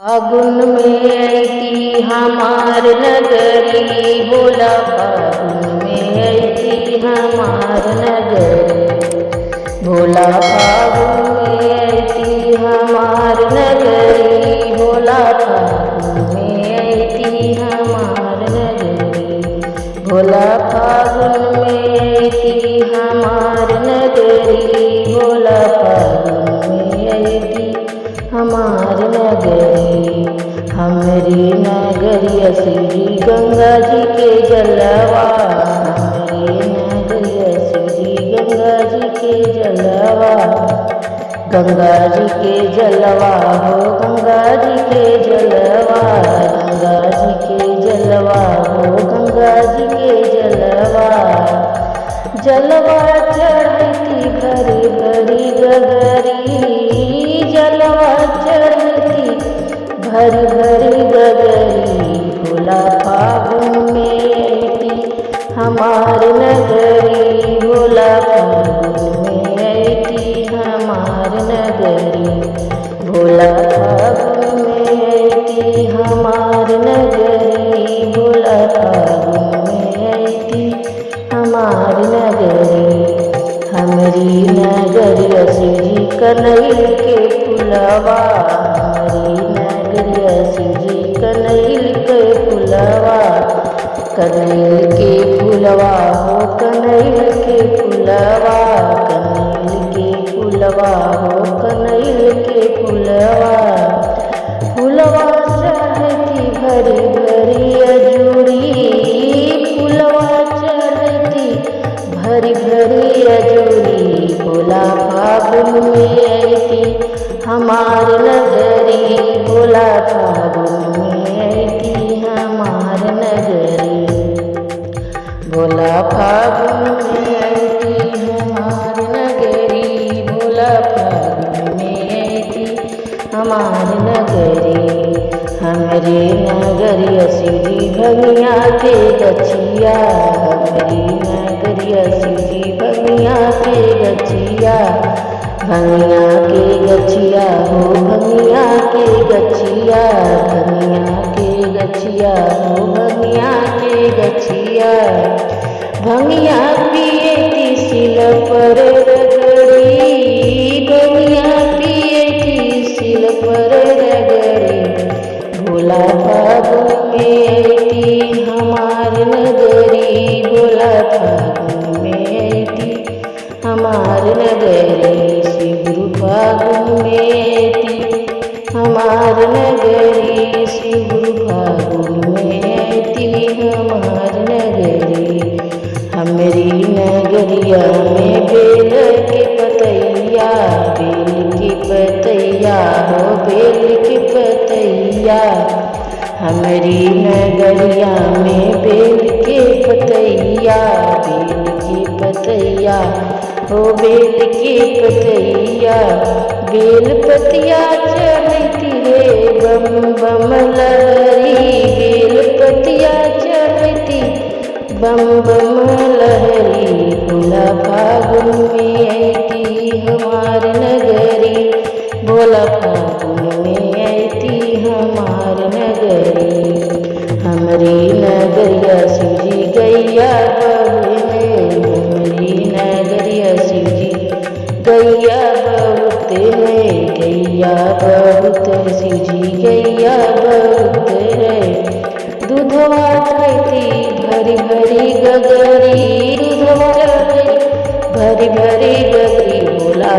फागुन में ऐती हमार नगरी, भोला फागुन में ऐती हमार नगरी, भोला फागुन में ऐती हमार नगरी, भोला फागुन में ऐती हमार नगरी, भोला फागुन में ऐती हमार नगरी, भोला फागुन में ऐती हमार नगरी। हमरी नगरिया श्री गंगा जी के जलवा, हमरी नगरिया श्री गंगा जी के जलवा, गंगा जी के जलवा हो गंगा जी के जलवा, गंगा जी के जलवा हो गंगा जी के जलवा, जलवा चढ़ती भरी भरी गगरी, जलवा चढ़ती भरी भरी गगरी, भोला फागुन में ऐती हमार नगरी, भोला फागुन में ऐती हमार नगरी, भोला फागुन में ऐती हमार नगरी, भोला फागुन में ऐती हमार नगरी। हमरी नगरिया श्री कनैल के फुलवा, हमरी नगरिया श्री कनैल के फुलवा, कनैल के फुलवा हो कनैल के फुलवा, कनैल के फुलवा हो कनैल के फुलवा, फुलवा चढ़ती भरी भरी अजूरी, फुलवा चढ़ती भरी भरी अजूरी, भोला फागुन में ऐती हमार नगरी, भोला फागुन में ऐती हमार नगरी, भोला फागुन में ऐती हमार नगरी, भोला फागुन में ऐती हमार नगरी। हमरे नगरिया श्री भंगिया के गछिया, हमरी नगरिया श्री भंगिया के गछिया, भंगिया के गछिया हो भंगिया के गछिया, भंगिया के गछिया हो भंगिया के गछिया, भंगिया पिएती सिल पर रगड़ी, भंगिया पिएती सिल पर रगड़ी, भोला फागुन में ऐती हमार नगरी, भोला फागुन में ऐती हमार नगरी, शिव फागुन में ऐती हमार नगरी, शिव फागुन में ऐती हमार नगरी। हमरी नगरिया में बेल के पतैया, बेल के पतैया हो बेल के पतैया, हमरी नगरिया में बेल के पतैया, बेल के पतैया हो बेल के पतैया, बेल पतिया चढ़ती है बम बम लहरी, बेल पतिया चढ़ती बम बम लहरी, भोला फागुन में ऐती हमार नगरी, भोला फागुन में ऐती हमार नगरी। हमरी नगरिया शिवजी गैया बहु है, हमरी नगरिया शिवजी गैया बहुत है, गैया बहुत है शिवजी गैया बहुत है, दूधवा खैती भरी भरी गगरी, दूधवा भरी भरी गगरी, भोला